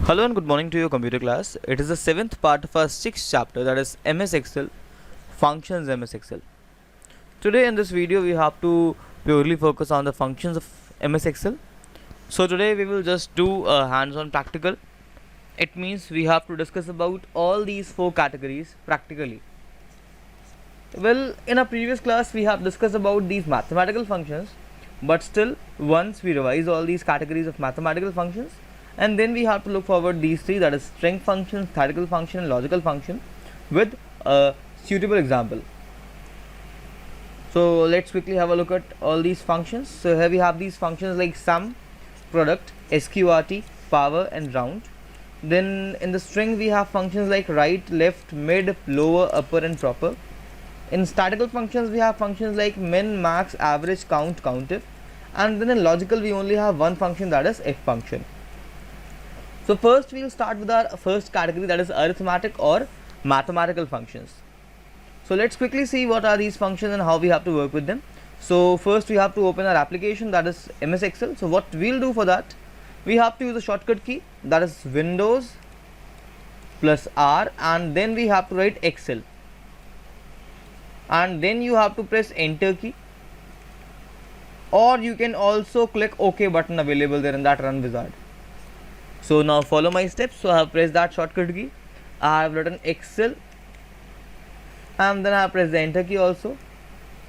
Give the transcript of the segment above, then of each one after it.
Hello and good morning to your computer class. It is the seventh part of our sixth chapter, that is MS Excel, functions MS Excel. Today in this video we have to purely focus on the functions of MS Excel. So today we will just do a hands-on practical. It means we have to discuss about all these four categories practically. Well, in our previous class we have discussed about these mathematical functions, but still once we revise all these categories of mathematical functions, and then we have to look forward these three, that is string function, theoretical function and logical function, with a suitable example. So let's quickly have a look at all these functions. So here we have these functions like sum, product, sqrt, power and round. Then in the string we have functions like right, left, mid, lower, upper and proper. In statistical functions we have functions like min, max, average, count, countif. And then in logical we only have one function, that is if function. So first we will start with our first category, that is arithmetic or mathematical functions. So let's quickly see what are these functions and how we have to work with them. So first we have to open our application, that is MS Excel. So what we'll do for that, we have to use a shortcut key, that is Windows plus R, and then we have to write Excel, and then you have to press enter key, or you can also click OK button available there in that run wizard. So now follow my steps. So I have pressed that shortcut key, I have written Excel, and then I have pressed the enter key also.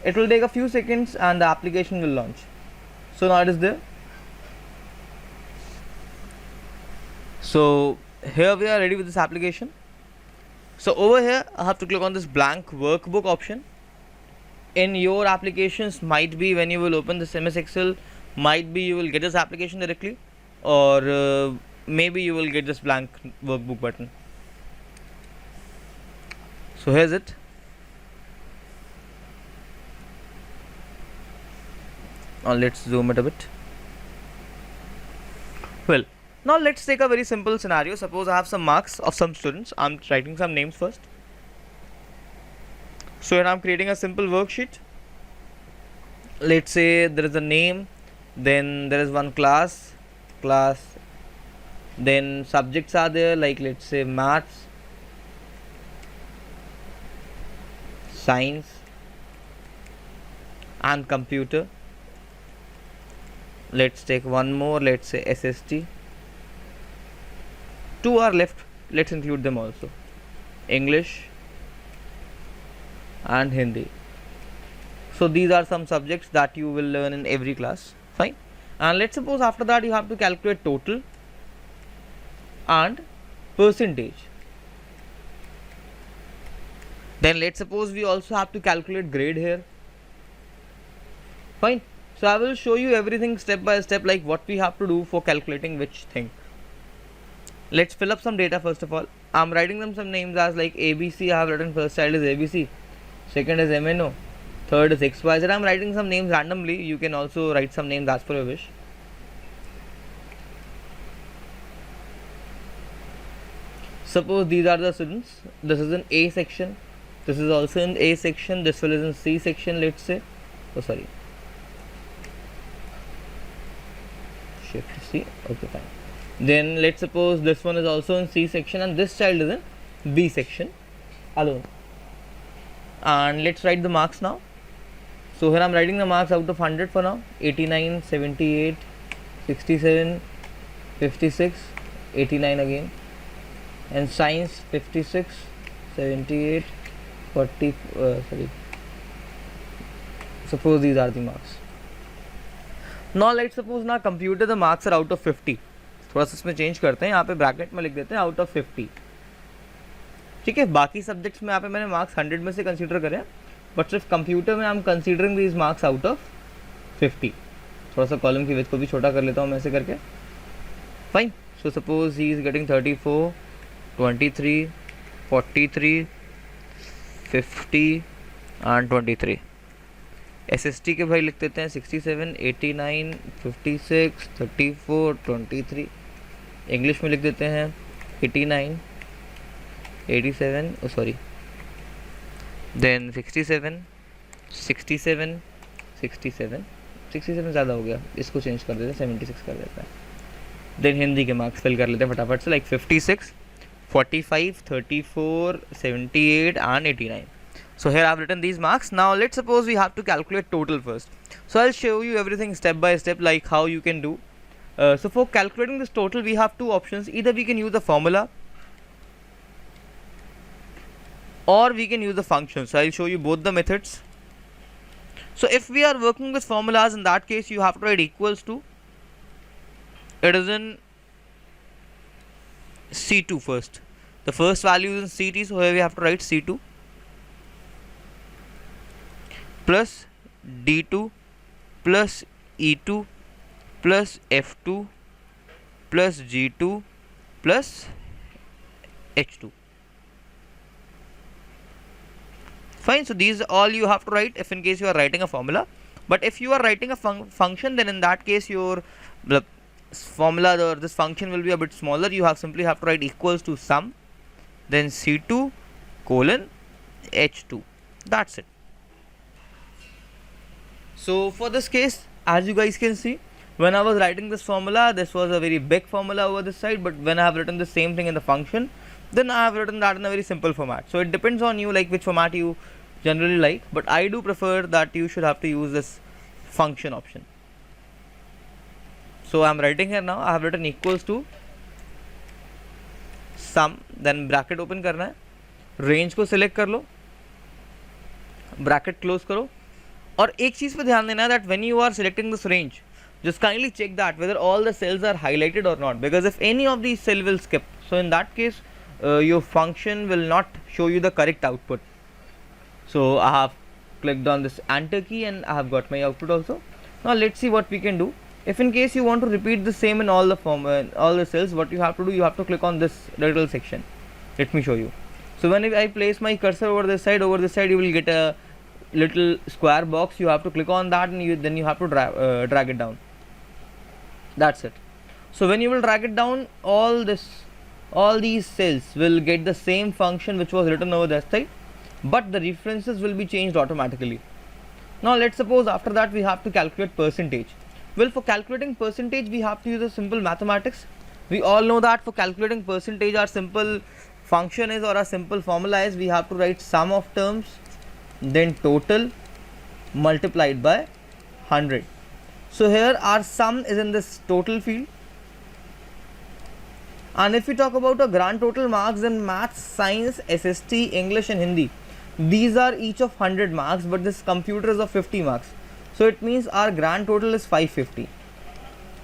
It will take a few seconds and the application will launch. So now it is there. So here we are ready with this application. So over here I have to click on this blank workbook option. In your applications, might be when you will open this MS Excel, might be you will get this application directly, or maybe you will get this blank workbook button. So here's it. Now let's zoom it a bit. Well, now let's take a very simple scenario. Suppose I have some marks of some students. I'm writing some names first. So here I'm creating a simple worksheet. Let's say there is a name, then there is one class, then subjects are there, like let's say maths, science and computer. Let's take one more, let's say SST. Two are left, let's include them also, English and Hindi. So these are some subjects that you will learn in every class. Fine. And let's suppose after that you have to calculate total and percentage. Then let's suppose we also have to calculate grade here. Fine. So I will show you everything step by step, like what we have to do for calculating which thing. Let's fill up some data first of all. I'm writing them some names as like ABC. I have written first child is ABC, second is MNO, third is XYZ. I'm writing some names randomly. You can also write some names as per your wish. Suppose these are the students. This is in A section. This is also in A section. This one is in C section, let's say. Oh, sorry. Shift C. Okay, fine. Then let's suppose this one is also in C section and this child is in B section alone. And let's write the marks now. So here I'm writing the marks out of 100 for now. 89, 78, 67, 56, 89 again. And science 56, 78, 40, suppose these are the marks. Now let's suppose ना computer the marks are out of 50. थोड़ा सा इसमें change करते हैं, यहाँ पे bracket में लिख देते हैं आउट ऑफ 50. ठीक है, बाकी सब्जेक्ट्स में यहाँ पे मैंने मार्क्स 100 में से कंसीडर करें, बट सिर्फ कंप्यूटर में I am considering these marks out of 50. थोड़ा सा कॉलम की विड्थ को भी छोटा कर लेता हूँ मैं ऐसे करके. Fine. So suppose he is getting 34, 23, 43, 50 and 23. SST के भाई लिख देते हैं 67, 89, 56, 34, 23. इंग्लिश में लिख देते हैं 89, 87, सॉरी, देन 67, 67, 67 ज़्यादा हो गया, इसको चेंज कर देते हैं, 76 कर देते हैं. देन हिंदी के मार्क्स फिल कर लेते हैं फटाफट से, like 56, 45, 34, 78 and 89. So here I have written these marks. Now let's suppose we have to calculate total first. So I'll show you everything step by step, like how you can do. So for calculating this total we have two options. Either we can use the formula or we can use the function. So I'll show you both the methods. So if we are working with formulas, in that case you have to write equals to, it is in C2 first. The first value is in C2, so here we have to write C2 plus D2 plus E2 plus F2 plus G2 plus H2. Fine, so these all you have to write if in case you are writing a formula. But if you are writing a function, then in that case your formula or this function will be a bit smaller. You simply have to write equals to sum, then C2 colon H2. That's it. So for this case, as you guys can see, when I was writing this formula, this was a very big formula over this side, but when I have written the same thing in the function, then I have written that in a very simple format. So it depends on you, like which format you generally like, but I do prefer that you should have to use this function option. So I am writing here now, I have written equals to sum, then bracket open करना है, range को select कर लो, bracket close करो, और एक चीज़ पे ध्यान देना है that when you are selecting this range, just kindly check that whether all the cells are highlighted or not, because if any of these cell will skip, so in that case your function will not show you the correct output. So I have clicked on this enter key and I have got my output also. Now let's see what we can do. If in case you want to repeat the same in all the all the cells, what you have to do, you have to click on this little section. Let me show you. So when I place my cursor over this side you will get a little square box. You have to click on that and then you have to drag it down. That's it. So when you will drag it down, all these cells will get the same function which was written over that side, but the references will be changed automatically. Now let's suppose after that we have to calculate percentage. Well, for calculating percentage we have to use a simple mathematics. We all know that for calculating percentage our simple function is, or our simple formula is, we have to write sum of terms, then total multiplied by 100. So here our sum is in this total field, and if we talk about a grand total marks in maths, science, SST, English and Hindi, these are each of 100 marks, but this computer is of 50 marks. So it means our grand total is 550,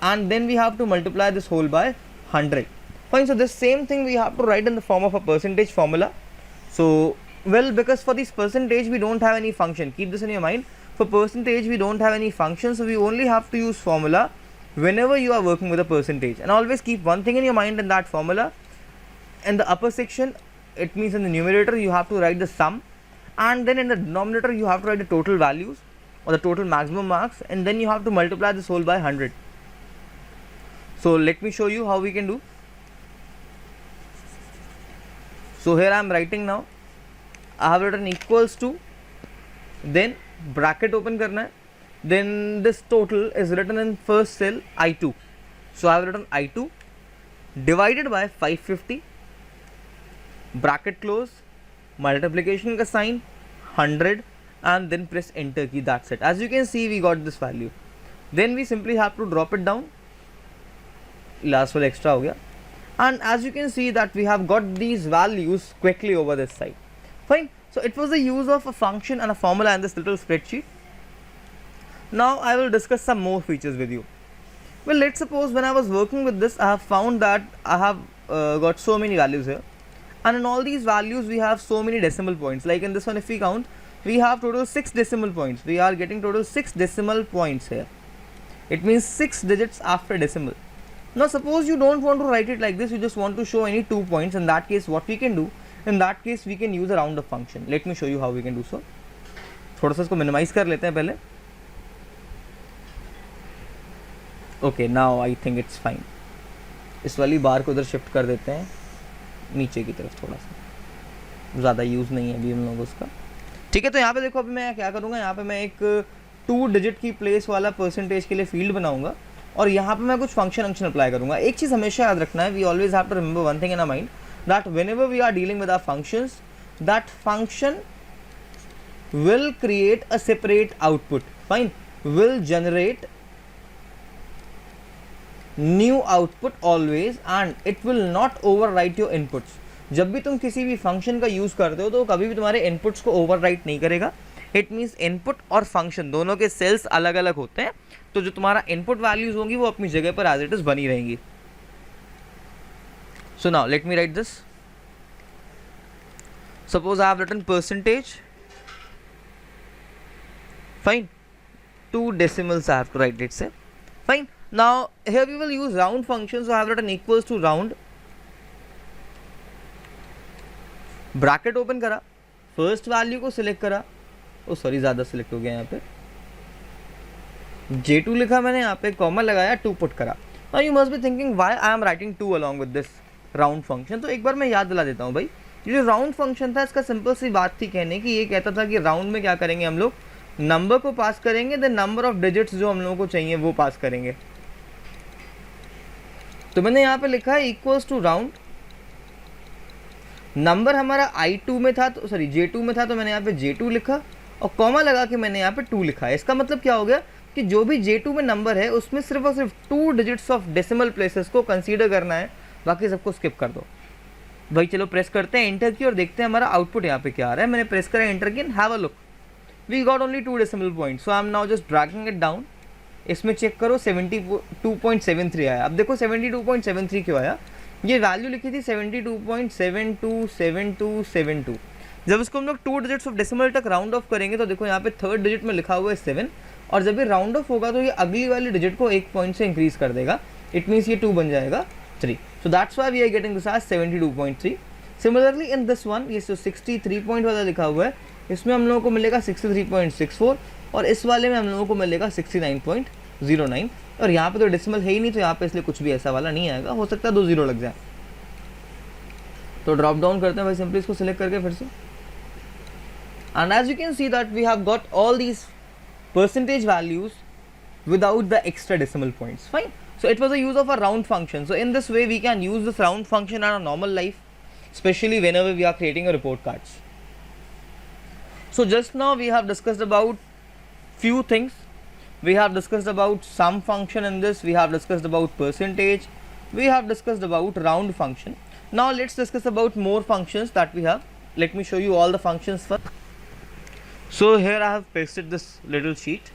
and then we have to multiply this whole by 100. Fine, so this same thing we have to write in the form of a percentage formula. So well, because for this percentage we don't have any function, keep this in your mind. For percentage we don't have any function, so we only have to use formula whenever you are working with a percentage. And always keep one thing in your mind in that formula. In the upper section, it means in the numerator you have to write the sum, and then in the denominator you have to write the total values or the total maximum marks, and then you have to multiply this whole by 100. So let me show you how we can do. So here I am writing now, I have written equals to, then bracket open करना है, then this total is written in first cell I2. So I have written I2 divided by 550, bracket close, multiplication का sign 100, and then press enter key. That's it. As you can see, we got this value. Then we simply have to drop it down. Last one extra हो गया, and as you can see that we have got these values quickly over this side. Fine. So it was the use of a function and a formula in this little spreadsheet. Now I will discuss some more features with you. Well, let's suppose when I was working with this, I have found that I have got so many values here, and in all these values we have so many decimal points. Like in this one, if we count, we have total 6 decimal points. We are getting total 6 decimal points here. It means 6 digits after decimal. Now suppose you don't want to write it like this, you just want to show any 2 points. In that case, what we can do, in that case we can use a round up function. Let me show you how we can do so. थोड़ा सा इसको minimize कर लेते हैं पहले. Okay, now I think it's fine. इस वाली बार को उधर शिफ्ट कर देते हैं नीचे की तरफ, थोड़ा सा ज़्यादा यूज़ नहीं है अभी हम लोग उसका. ठीक है, तो यहाँ पे देखो अभी मैं क्या करूँगा, यहाँ पे मैं एक 2 डिजिट की प्लेस वाला परसेंटेज के लिए फील्ड बनाऊँगा, और यहाँ पे मैं कुछ फंक्शन अप्लाई करूँगा। एक चीज़ हमेशा याद रखना है, we always have to remember one thing in a mind, that whenever we are dealing with our functions, that function will create a separate output, fine, will generate new output always and it will not overwrite your inputs. जब भी तुम किसी भी function का use करते हो तो कभी भी तुम्हारे इनपुट्स को ओवरराइट नहीं करेगा। इट मीन्स इनपुट और फंक्शन दोनों के सेल्स अलग अलग होते हैं, तो जो तुम्हारा इनपुट वैल्यूज होंगी वो अपनी जगह पर एज इट इज बनी रहेंगी। So now let me write this. Suppose I have written percentage, fine, 2 decimals I have to write, let's say, fine. Now here we will use round function, so I have written equals to round, bracket open करा, first value को select करा, oh sorry ज़्यादा select हो गया यहाँ पे, J2 लिखा मैंने यहाँ पे, कॉमा लगाया, 2 पुट करा। Now you must be thinking why I am writing 2 along with this round function, तो एक बार मैं याद दिला देता हूँ भाई। ये जो राउंड फंक्शन था इसका सिंपल सी बात थी कहने की, ये कहता था कि राउंड में क्या करेंगे हम लोग, नंबर को पास करेंगे, देन नंबर ऑफ डिजिट्स जो हम लोगों को चाहिए वो पास करेंगे। तो मैंने यहाँ पे लिखा है इक्वल्स टू राउंड, नंबर हमारा I2 में था, तो सॉरी J2 में था, तो मैंने यहाँ पे J2 लिखा और कॉमा लगा के मैंने यहाँ पे 2 लिखा है। इसका मतलब क्या हो गया कि जो भी J2 में नंबर है उसमें सिर्फ और सिर्फ 2 डिजिट्स ऑफ डेसिमल प्लेसेस को कंसीडर करना है, बाकी सबको स्किप कर दो। भाई चलो प्रेस करते हैं एंटर की और देखते हैं हमारा आउटपुट यहाँ पे क्या आ रहा है। मैंने प्रेस करा एंटर की, have a look, we got only 2 decimal points, so I am now just dragging it down। इसमें चेक करो 72.73 आया। अब देखो 72.73 क्यों आया, ये वैल्यू लिखी थी 72.727272। जब इसको हम लोग 2 डिजिट्स ऑफ डेसिमल तक राउंड ऑफ करेंगे तो देखो यहाँ पे थर्ड डिजिट में लिखा हुआ है 7, और जब ये राउंड ऑफ होगा तो ये अगली वाली डिजिट को 1 पॉइंट से इंक्रीज कर देगा। इट मीन्स ये 2 बन जाएगा 3, so that's why we are getting this as 72.3। Similarly in this one, ये जो 63 पॉइंट वाला लिखा हुआ है इसमें हम लोगों को मिलेगा 63.64 और इस वाले में हम लोगों को मिलेगा 69.09। और यहाँ पे तो डेसिमल है ही नहीं, तो यहाँ पे इसलिए कुछ भी ऐसा वाला नहीं आएगा, हो सकता है 2 0 लग जाए। तो ड्रॉप डाउन करते हैं भाई सिंपली इसको सिलेक्ट करके फिर से, and as you can see that we have got all these percentage values without the extra decimal points, fine. So it was a use of a round function. So in this way we can use this round function in our normal life, especially whenever we are creating a report cards. So just now we have discussed about few things. We have discussed about sum function in this, we have discussed about percentage, we have discussed about round function. Now let's discuss about more functions that we have. Let me show you all the functions first. So here I have pasted this little sheet.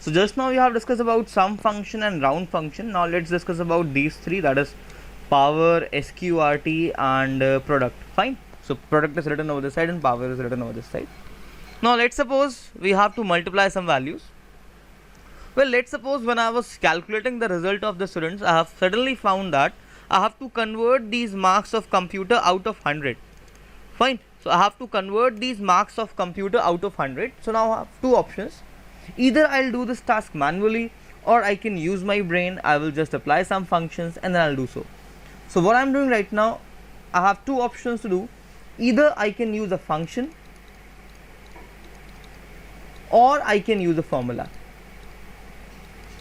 So just now we have discussed about sum function and round function. Now let's discuss about these three, that is power, SQRT and product. Fine. So product is written over this side and power is written over this side. Now let's suppose we have to multiply some values. Well, let's suppose when I was calculating the result of the students, I have suddenly found that I have to convert these marks of computer out of 100. Fine. So I have to convert these marks of computer out of 100. So now I have two options. Either I'll do this task manually or I can use my brain. I will just apply some functions and then I'll do so. So what I'm doing right now, I have two options to do. Either I can use a function or I can use a formula.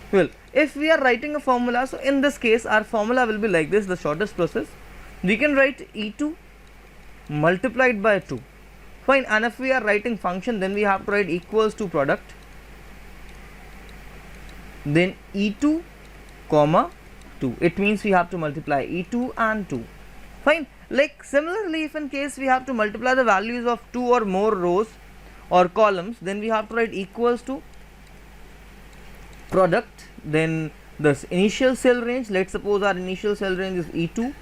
Well, if we are writing a formula, so in this case our formula will be like this, the shortest process. We can write E2 multiplied by 2. Fine. And if we are writing function, then we have to write equals to product, then E2 comma 2. It means we have to multiply E2 and 2. Fine. Like similarly, if in case we have to multiply the values of 2 or more rows or columns, then we have to write equals to product, then this initial cell range, let's suppose our initial cell range is E2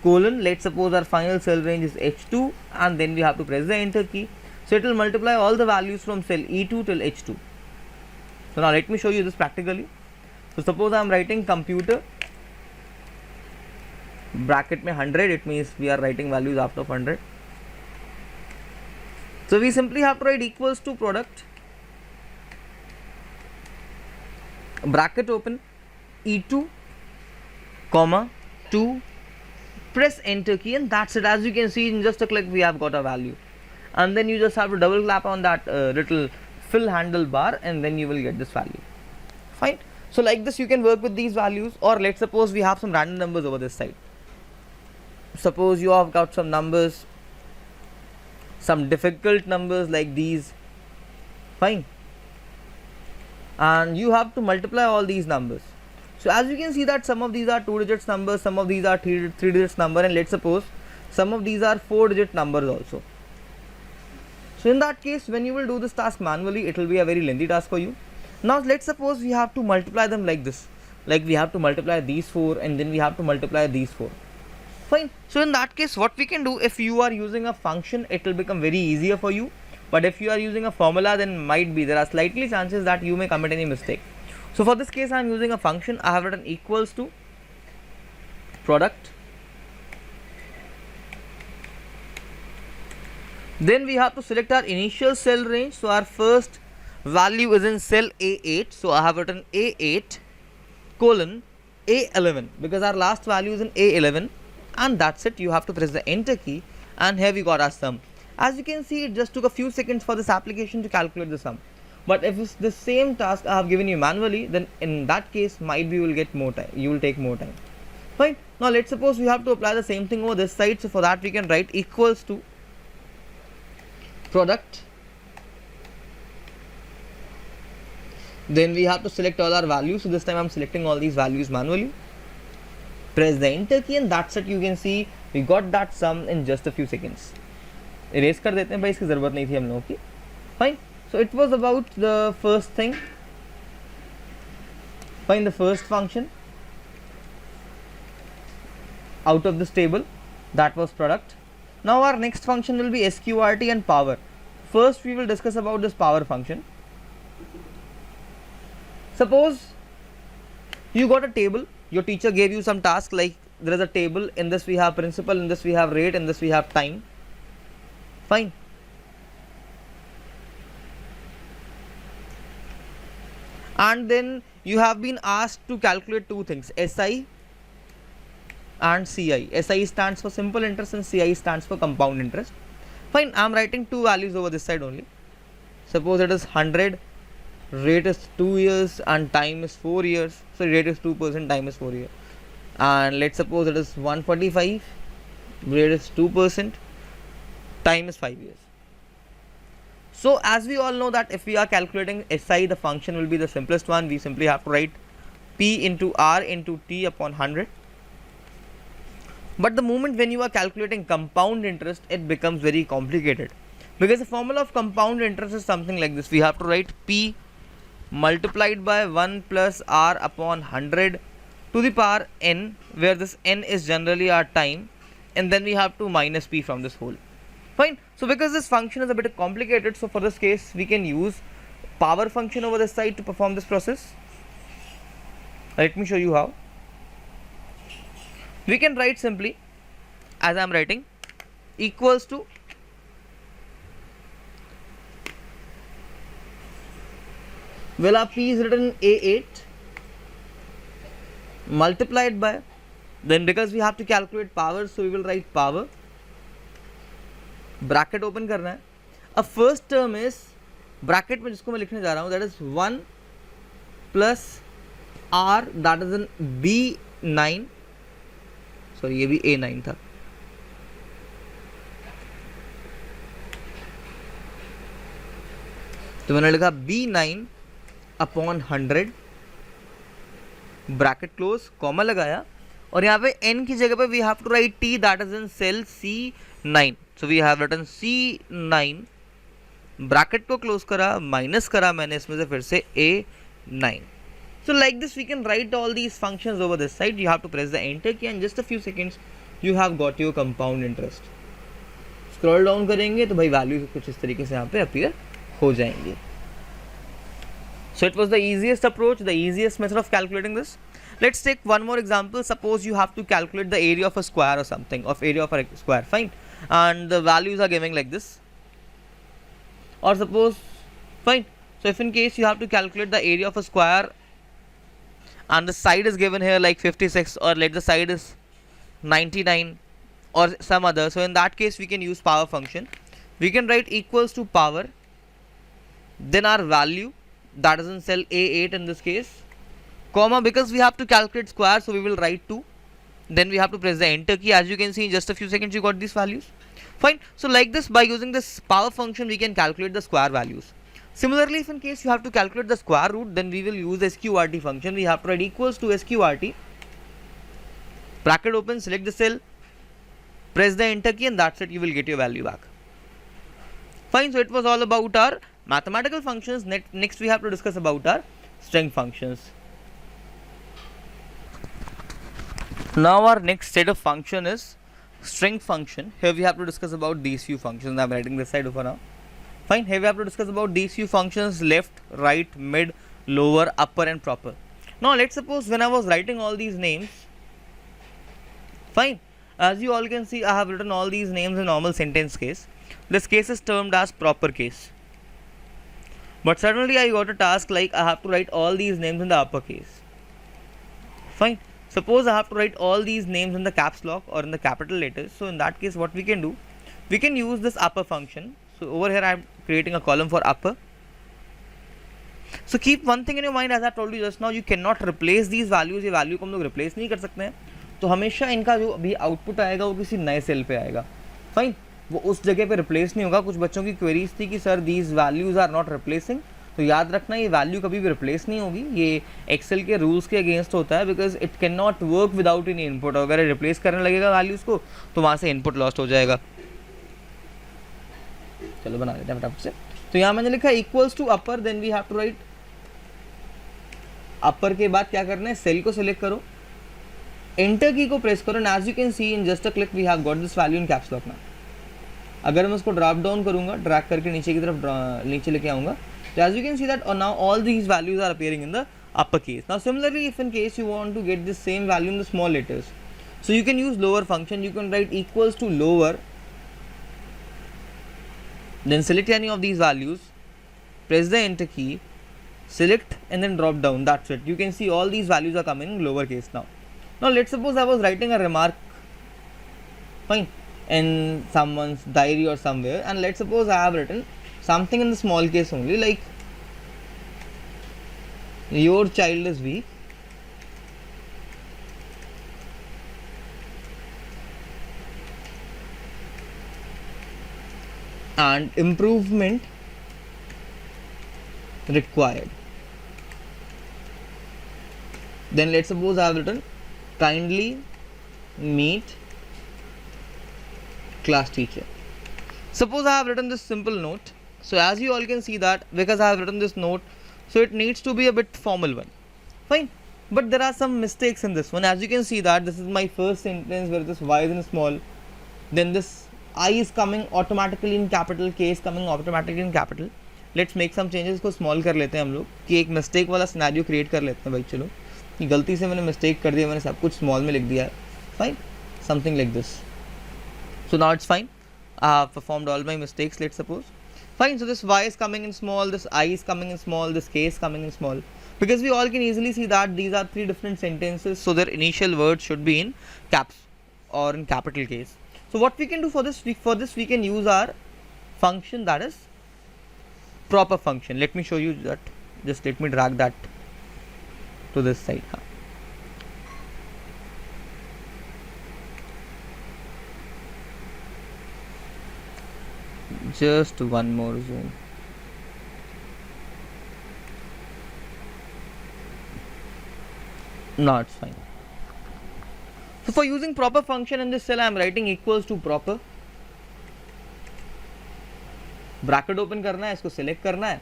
colon, let's suppose our final cell range is H2, and then we have to press the enter key. So it will multiply all the values from cell E2 till H2. So now let me show you this practically. So suppose I am writing computer bracket mein 100, it means we are writing values after 100. So we simply have to write equals to product bracket open E2 comma 2, press enter key, and that's it. As you can see, in just a click we have got a value, and then you just have to double clap on that little fill handle bar and then you will get this value. Fine. So like this you can work with these values, or let's suppose we have some random numbers over this side. Suppose you have got some numbers, some difficult numbers like these, fine, and you have to multiply all these numbers. So as you can see that some of these are 2 digits numbers, some of these are 3 digits number, and let's suppose some of these are 4 digit numbers also. So in that case, when you will do this task manually, it will be a very lengthy task for you. Now let's suppose we have to multiply them like this, like we have to multiply these 4 and then we have to multiply these 4, fine. So in that case, what we can do, if you are using a function, it will become very easier for you, but if you are using a formula, then might be there are slightly chances that you may commit any mistake. So for this case, I am using a function. I have written equals to product, then we have to select our initial cell range. So our first value is in cell A8, so I have written A8 colon A11 because our last value is in A11, and that's it. You have to press the enter key, and here we got our sum. As you can see, it just took a few seconds for this application to calculate the sum. But if it's the same task I have given you manually, then in that case might be you will get more time, you will take more time, fine. Now let's suppose we have to apply the same thing over this side. So for that we can write equals to product, then we have to select all our values. So this time I'm selecting all these values manually, press the enter key, and that's it. You can see we got that sum in just a few seconds. Erase कर देते हैं भाई, इसकी ज़रूरत नहीं थी हम लोगों की, fine. So it was about the first thing, fine, the first function out of this table, that was product. Now our next function will be sqrt and power. First we will discuss about this power function. Suppose you got a table, your teacher gave you some task, like there is a table, in this we have principal, in this we have rate, in this we have time, fine. And then you have been asked to calculate two things, SI and CI. SI stands for simple interest and CI stands for compound interest, fine. I am writing two values over this side only. Suppose it is 100, rate is 2 years and time is 4 years. So rate is 2%, time is 4 years. And let's suppose it is 145, rate is 2%, time is 5 years. So as we all know that if we are calculating SI, the function will be the simplest one. We simply have to write P into R into T upon 100. But the moment when you are calculating compound interest, it becomes very complicated, because the formula of compound interest is something like this. We have to write P multiplied by 1 plus R upon 100 to the power n, where this n is generally our time, and then we have to minus P from this whole, fine. So because this function is a bit complicated, so for this case we can use power function over this side to perform this process. Let me show you how. We can write simply, as I am writing, equals to well, our P is written A8 multiplied by, then because we have to calculate power, so we will write power, bracket open करना है. अब first term is bracket में जिसको मैं लिखने जा रहा हूँ, that is 1 plus R, that is in B9, sorry ये भी A9 था, तो मैंने लिखा B9 upon 100, bracket close, comma लगाया, और यहाँ पे n की जगह पे we have to write t, that is in cell C9. So we have written C9, bracket को क्लोज करा, माइनस करा मैंने इसमें से फिर से A9. So like this we can write all these functions over this side. You have to press the enter key and just a few seconds you have got your compound interest. Scroll down करेंगे तो भाई values कुछ इस तरीके से यहाँ पे appear हो जाएंगे. So it was the easiest approach, the easiest method of calculating this. Let's take one more example. Suppose you have to calculate the area of a square or something, of area of a square, fine, and the values are giving like this. Or suppose, fine, so if in case you have to calculate the area of a square and the side is given here like 56, or let the side is 99 or some other, so in that case we can use power function. We can write equals to power, then our value, that is in cell A8 in this case, comma, because we have to calculate square, so we will write 2. Then we have to press the enter key. As you can see, in just a few seconds you got these values. Fine. So like this, by using this power function, we can calculate the square values. Similarly, if in case you have to calculate the square root, then we will use sqrt function. We have to write equals to sqrt, bracket open, select the cell, press the enter key, and that's it. You will get your value back. Fine. So it was all about our mathematical functions. Next we have to discuss about our string functions. Now our next set of function is string function. Here we have to discuss about these few functions. I'm writing this side over now. Fine. Here we have to discuss about these few functions: left, right, mid, lower, upper, and proper. Now let's suppose when I was writing all these names, fine, as you all can see, I have written all these names in normal sentence case. This case is termed as proper case. But suddenly I got a task like I have to write all these names in the upper case. Fine. Suppose I have to write all these names in the caps lock or in the capital letters. So in that case, what we can do, we can use this upper function. So over here I am creating a column for upper. So keep one thing in your mind, as I told you just now, you cannot replace these values. ये value को हम लोग replace नहीं कर सकते हैं. तो हमेशा इनका जो भी output आएगा वो किसी नए सेल पे आएगा. Fine. वो उस जगह पे रिप्लेस नहीं होगा. कुछ बच्चों की क्वेरीज थी कि sir these values are not replacing. तो याद रखना, ये वैल्यू कभी भी रिप्लेस नहीं होगी. ये एक्सेल के रूल्स के अगेंस्ट होता है, because it can not work without any input. अगर रिप्लेस करने लगेगा वैल्यूज को तो वहाँ से इनपुट लॉस्ट हो जाएगा. चलो बना लेते हैं फटाफट से. तो यहाँ मैंने लिखा equals to upper. Then we have to write upper के बाद क्या करना है, सेल को सिलेक्ट करो, एंटर की को प्रेस करो, and as you can see in just a click we have got this value in caps lock. ना अगर मैं उसको ड्रॉप डाउन करूंगा, ड्रैग करके नीचे की तरफ नीचे लेके आऊंगा, तो as you can see that now all these values are appearing in the upper case. Now similarly, if in case you want to get this same value in the small letters, so you can use lower function. You can write equals to lower, then select any of these values, press the enter key, select, and then drop down. That's it. You can see all these values are coming in lower case now. Now let's suppose I was writing a remark, fine, in someone's diary or somewhere, and let's suppose I have written something in the small case only, like your child is weak, and improvement required. Then let's suppose I have written kindly meet class teacher. Suppose I have written this simple note. So as you all can see that because I have written this note, so it needs to be a bit formal one. Fine. But there are some mistakes in this one. As you can see that this is my first sentence where this y is in small. Then this I is coming automatically in capital, K is coming automatically in capital. Let's make some changes. इसको small कर लेते हैं हम लोग कि एक mistake वाला scenario create कर लेते हैं भाई. चलो कि गलती से मैंने mistake कर दिया, मैंने सब कुछ small में लिख दिया है. Fine. Something like this. So now it's fine. I have performed all my mistakes, let's suppose. Fine, so this y is coming in small, this I is coming in small, this K is coming in small. Because we all can easily see that these are three different sentences, so their initial words should be in caps or in capital case. So what we can do for this, we can use our function, that is proper function. Let me show you that. Just let me drag that to this side. Just one more zoom. No, it's fine. So for using proper function in this cell, I am writing equals to proper. Bracket open करना है, इसको select करना है,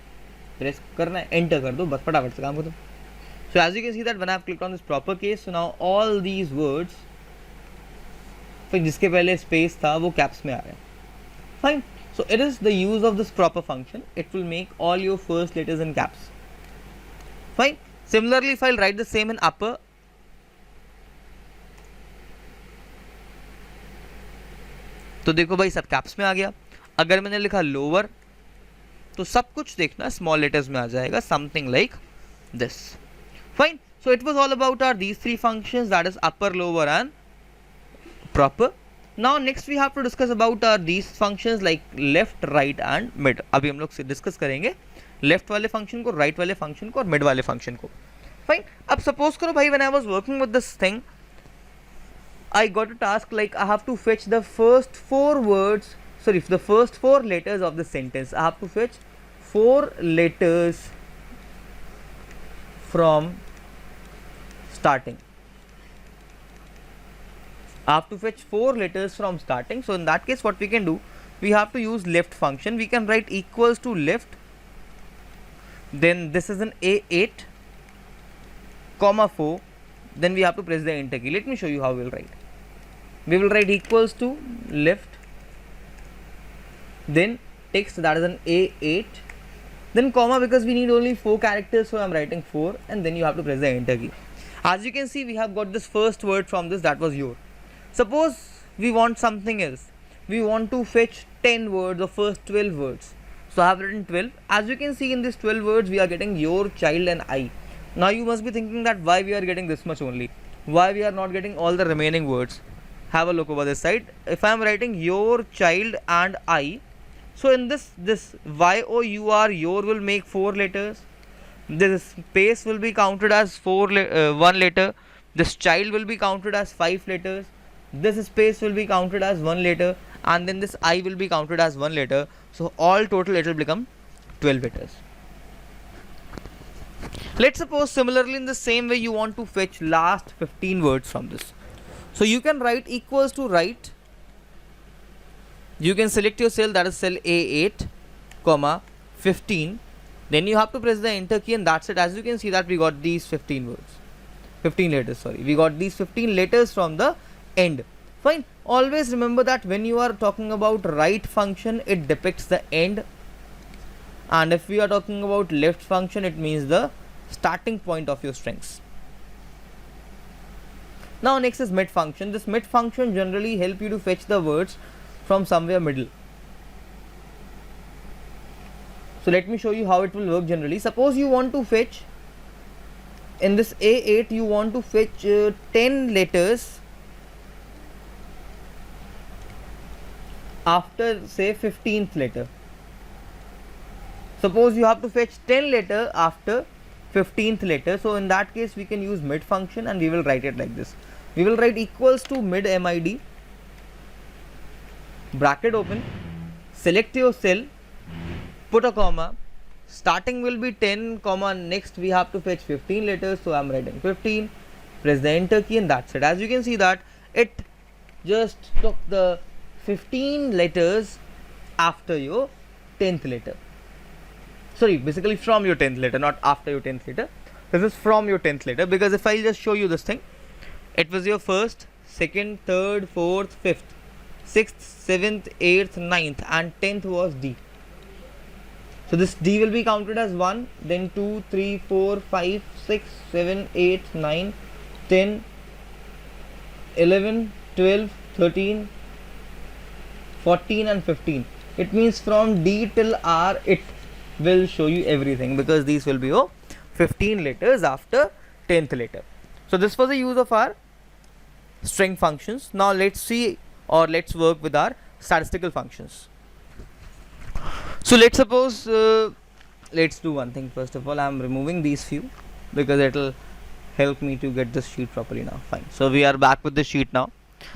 press करना है, enter कर दो, बस फटाफट से काम कर दो. So as you can see that when I have clicked on this proper case, so now all these words, फिर जिसके पहले स्पेस था वो कैप्स में आ रहे हैं. Fine. So it is the use of this proper function. It will make all your first letters in caps. Fine. Similarly, if I'll write the same in upper, तो देखो भाई सब कैप्स में आ गया. अगर मैंने लिखा लोअर तो सब कुछ देखना स्मॉल लेटर्स में आ जाएगा. Something like this. Fine. So it was all about our these three functions, that is upper, lower and proper. Now next we have to discuss about these functions like left, right and mid. अभी हम लोग discuss करेंगे left वाले function को, right वाले function को और mid वाले फंक्शन को. Fine. Ab suppose karo bhai, when I was working with this thing, I got a task like I have to fetch the first four words, sorry, the first four letters of the sentence. I have to fetch four letters from starting. I have to fetch four letters from starting. So in that case, what we can do, we have to use left function. We can write equals to left, then this is an A8, comma 4, then we have to press the enter key. Let me show you how we will write. We will write equals to left, then text, that is an A8, then comma, because we need only 4 characters, so I am writing 4, and then you have to press the enter key. As you can see, we have got this first word from this, that was your. Suppose we want something else. We want to fetch 10 words or first 12 words. So I have written 12. As you can see, in these 12 words, we are getting your, child and I. Now you must be thinking that why we are getting this much only. Why we are not getting all the remaining words. Have a look over this side. If I am writing your, child and I, so in this YOUR, your will make 4 letters. This space will be counted as 1 letter. This child will be counted as 5 letters. This space will be counted as 1 letter, and then this I will be counted as 1 letter. So all total it will become 12 letters. Let's suppose similarly in the same way you want to fetch last 15 words from this. So you can write equals to right. You can select your cell, that is cell A8, comma 15. Then you have to press the enter key, and that's it. As you can see that we got these 15 words. 15 letters, sorry. We got these 15 letters from the end. Fine. Always remember that when you are talking about right function, it depicts the end, and if we are talking about left function, it means the starting point of your strings. Now next is mid function. This mid function generally help you to fetch the words from somewhere middle. So let me show you how it will work generally. Suppose you want to fetch, in this A8 you want to fetch 10 letters after say 15th letter. Suppose you have to fetch 10 letter after 15th letter. So in that case we can use mid function, and we will write it like this. We will write equals to mid mid, bracket open, select your cell, put a comma, starting will be 10, comma, next we have to fetch 15 letters, so I am writing 15, press the enter key, and that's it. As you can see that it just took the 15 letters after your 10th letter. Sorry, basically from your 10th letter, not after your 10th letter. This is from your 10th letter, because if I just show you this thing, it was your first, second, third, fourth, fifth, 6th, 7th, 8th, 9th, and 10th was D. So this D will be counted as 1, then 2, 3, 4, 5, 6, 7, 8, 9, 10, 11, 12, 13, 14 and 15. It means from D till R it will show you everything, because these will be your 15 letters after 10th letter. So this was the use of our string functions. Now let's see, or let's work with our statistical functions. So let's suppose, let's do one thing. First of all, I am removing these few, because it will help me to get this sheet properly now. Fine. So we are back with the sheet now.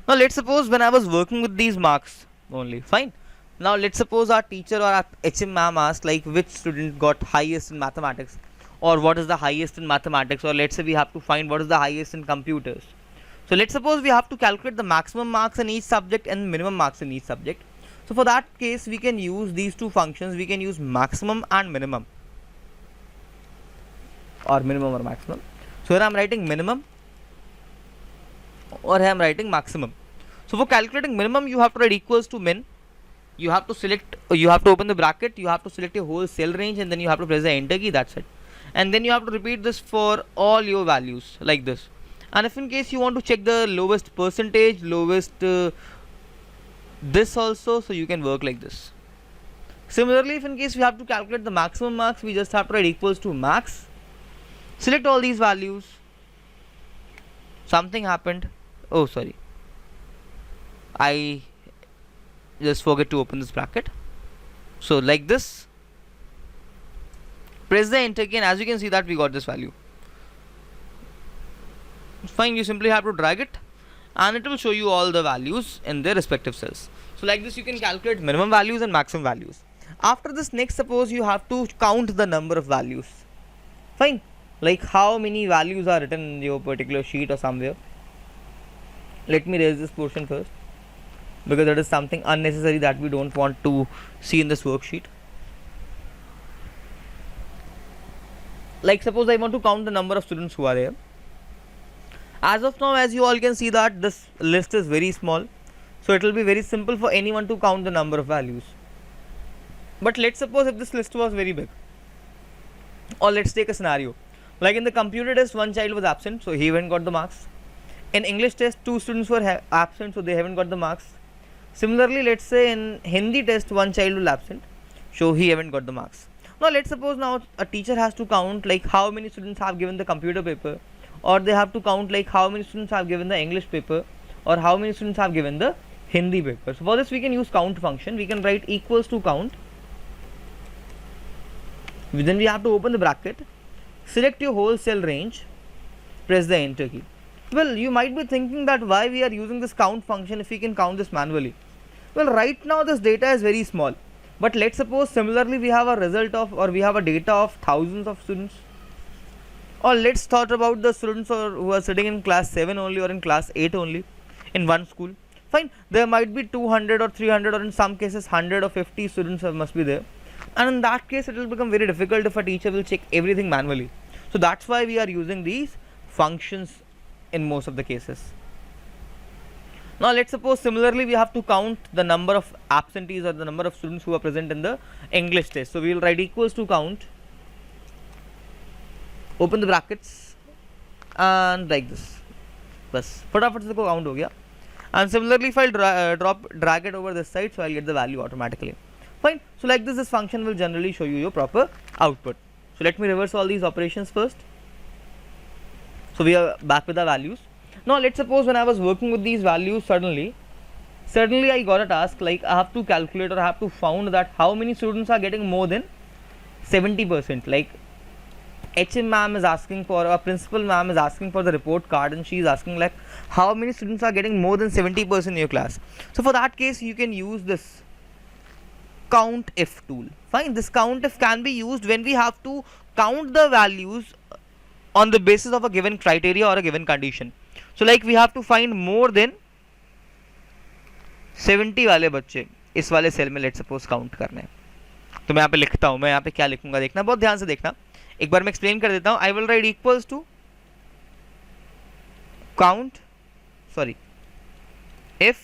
Now let's suppose when I was working with these marks only. Fine. Now let's suppose our teacher or our HM ma'am asked like which student got highest in mathematics, or what is the highest in mathematics, or let's say we have to find what is the highest in computers. So let's suppose we have to calculate the maximum marks in each subject and minimum marks in each subject. So for that case we can use these two functions. We can use maximum and minimum, or minimum or maximum. So here I am writing minimum, or here I am writing maximum. So for calculating minimum, you have to write equals to min. You have to select, you have to open the bracket, you have to select your whole cell range, and then you have to press the enter key. That's it. And then you have to repeat this for all your values like this. And if in case you want to check the lowest percentage, lowest this also, so you can work like this. Similarly, if in case we have to calculate the maximum marks, we just have to write equals to max, select all these values. Something happened, oh sorry, I just forget to open this bracket. So like this, press the enter key, and as you can see that we got this value. Fine, you simply have to drag it and it will show you all the values in their respective cells. So like this you can calculate minimum values and maximum values. After this, next suppose you have to count the number of values. Fine, like how many values are written in your particular sheet or somewhere. Let me raise this portion first, because that is something unnecessary that we don't want to see in this worksheet. Like suppose I want to count the number of students who are here. As of now, as you all can see that this list is very small, so it will be very simple for anyone to count the number of values. But let's suppose if this list was very big, or let's take a scenario like in the computer test one child was absent, so he haven't got the marks. In English test 2 students were absent, so they haven't got the marks. Similarly, let's say in Hindi test one child was absent, so he haven't got the marks. Now let's suppose now a teacher has to count like how many students have given the computer paper, or they have to count like how many students have given the English paper, or how many students have given the Hindi paper. So for this we can use count function. We can write equals to count, then we have to open the bracket, select your whole cell range, press the enter key. Well, you might be thinking that why we are using this count function if we can count this manually. Well, right now this data is very small, but let's suppose similarly we have a result of, or we have a data of thousands of students, or let's thought about the students who are sitting in class 7 only, or in class 8 only in one school. Fine, there might be 200 or 300, or in some cases 100 or 50 students must be there, and in that case it will become very difficult if a teacher will check everything manually. So that's why we are using these functions in most of the cases. Now let's suppose similarly we have to count the number of absentees, or the number of students who are present in the English test. So we will write equals to count, open the brackets, and like this, bas फटाफट से count हो गया. And similarly if I'll drag it over this side, so I'll get the value automatically. Fine, so like this function will generally show you your proper output. So let me reverse all these operations first. So we are back with the values. Now let's suppose when I was working with these values, suddenly I got a task like I have to calculate, or I have to found that how many students are getting more than 70%. Like HM ma'am is asking for, or principal ma'am is asking for the report card, and she is asking like how many students are getting more than 70% in your class. So for that case you can use this count if tool. Fine, this count if can be used when we have to count the values on the basis of a given criteria or a given condition. So like we have to find more than 70 वाले बच्चे इस वाले cell में let's suppose count करने हैं. तो मैं यहाँ पे लिखता हूँ, मैं यहाँ पे क्या लिखूंगा देखना, बहुत ध्यान से देखना. एक बार मैं एक्सप्लेन कर देता हूँ. I will write equals to count, sorry if,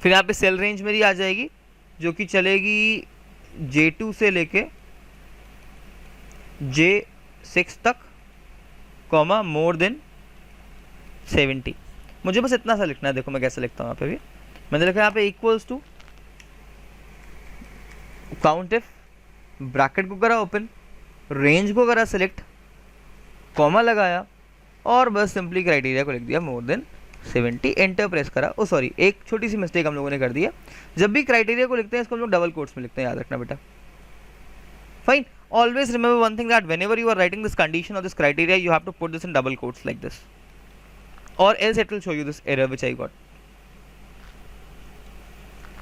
फिर यहाँ पे सेल रेंज मेरी आ जाएगी जो कि चलेगी J2 से लेके J6 तक, कॉमा मोर देन 70. मुझे बस इतना सा लिखना है. देखो मैं कैसे लिखता हूँ. यहाँ पे भी मैंने लिखा यहाँ पे equals to count if, bracket को करा ओपन, रेंज को करा सिलेक्ट, कॉमा लगाया, और बस सिंपली क्राइटेरिया को लिख दिया मोर देन 70, एंटर प्रेस करा. ओ सॉरी, एक छोटी सी मिस्टेक हम लोगों ने कर दी है. जब भी क्राइटेरिया को लिखते हैं इसको हम लोग डबल कोट्स में लिखते हैं, याद रखना बेटा. Fine, always remember one thing, that whenever you are writing this condition or this criteria, you have to put this in double quotes like this, or else it will show you this error which I got.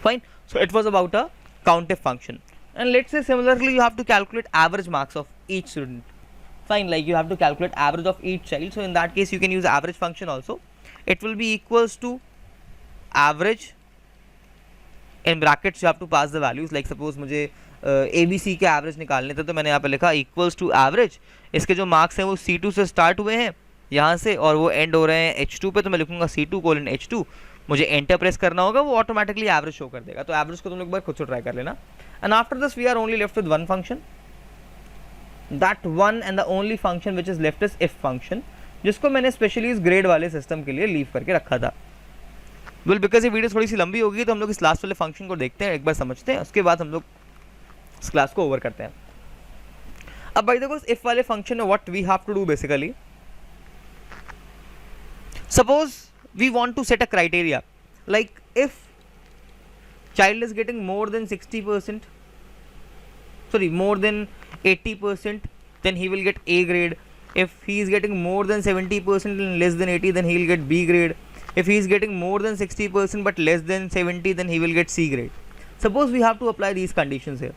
Fine, so it was about a COUNTIF function. And let's say similarly you have to calculate average marks of each student. Fine, like you have to calculate average of each child. So in that case you can use average function also. It will be equals to average, in brackets you have to pass the values. Like suppose मुझे ABC के average निकालने थे, तो मैंने यहाँ पे लिखा equals to average. इसके जो मार्क्स हैं वो C2 से स्टार्ट हुए हैं यहाँ से, और वो एंड हो रहे हैं H2 पे, तो मैं लिखूंगा C2 कोलन H2. मुझे एंटर प्रेस करना होगा, वो ऑटोमेटिकली एवरेज शो कर देगा. तो एवरेज को तुम लोग एक बार खुद से ट्राई कर लेना. And after this we are only left with one function. That one and the only function which is left is if function, जिसको मैंने स्पेशली इस ग्रेड वाले सिस्टम के लिए लीव करके रखा था. वेल बिकॉज ये वीडियो थोड़ी सी लंबी होगी, तो हम लोग इस लास्ट वाले फंक्शन को देखते हैं, एक बार समझते हैं, उसके बाद हम लोग इस क्लास को ओवर करते हैं. अब भाई देखो इफ वाले फंक्शन में what we have to do basically, suppose we want to set a criteria like if child is getting more than 60%, sorry more than 80%, then he will get A grade. If he is getting more than 70% and less than 80, then he will get B grade. If he is getting more than 60% but less than 70, then he will get C grade. Suppose we have to apply these conditions here.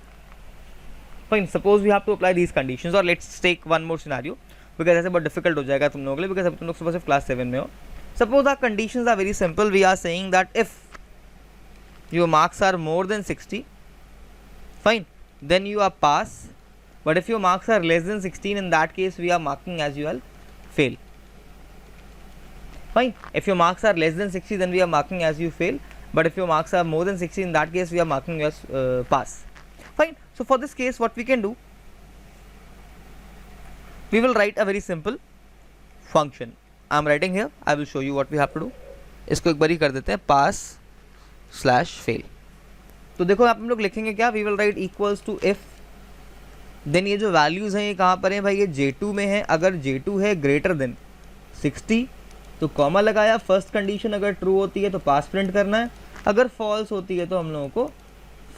Fine, suppose we have to apply these conditions, or let's take one more scenario, because ऐसे बहुत difficult हो जाएगा तुम लोगों के लिए, because अब तुम लोग सुबह सिर्फ class 7 में हो. Suppose our conditions are very simple. We are saying that if your marks are more than 60, fine, then you are pass. But if your marks are less than 16, in that case we are marking as you are fail. Fine. If your marks are less than 60, then we are marking as you fail. But if your marks are more than 60, in that case we are marking you as pass. Fine. So for this case, what we can do, we will write a very simple function. I am writing here. I will show you what we have to do. इसको एक बारी कर देते हैं, pass slash fail. तो देखो आप हम लोग लिखेंगे क्या, we will write equals to if, then ये जो values हैं ये कहाँ पर हैं भाई, ये J2 में है. अगर J2 है greater than 60 तो कॉमा लगाया. फर्स्ट कंडीशन अगर ट्रू होती है तो पास प्रिंट करना है, अगर फॉल्स होती है तो हम लोगों को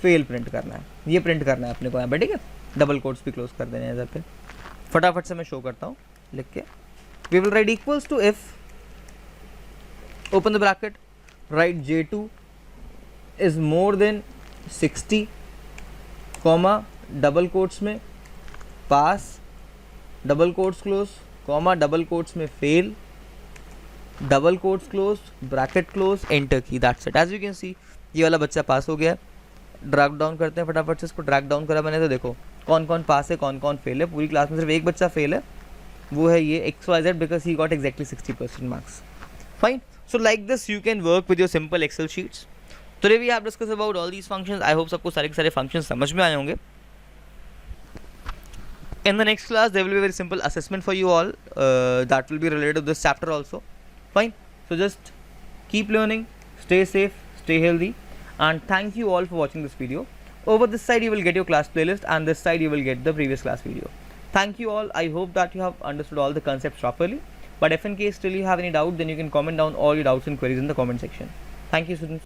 फेल प्रिंट करना है. ये प्रिंट करना है अपने को यहाँ पे, ठीक है. डबल कोट्स भी क्लोज कर देने हैं इधर पे. फटाफट से मैं शो करता हूँ लिख के. We will write equals to if, open the bracket, right J2 is more than 60 comma double quotes में pass, double quotes close, comma double quotes में fail, double quotes close, bracket close, enter key. That's it. As you can see ये वाला बच्चा पास हो गया. Drag down करते हैं फटाफट से. इसको ड्रैग डाउन करा मैंने तो देखो कौन कौन पास है कौन कौन फेल है. पूरी क्लास में सिर्फ एक बच्चा फेल है, वो है ये XYZ, because he got exactly 60% marks. Fine. So like this you can work with your simple Excel sheets. Today we have discussed about all these functions. I hope सबको सारे के सारे फंक्शंस समझ में आए होंगे. In the next class there will be a very simple assessment for you all that will be related to this chapter also. Fine. So just keep learning, stay safe, stay healthy, and thank you all for watching this video. Over this side you will get your class playlist, and this side you will get the previous class video. Thank you all. I hope that you have understood all the concepts properly, but if in case still you have any doubt, then you can comment down all your doubts and queries in the comment section. Thank you, students.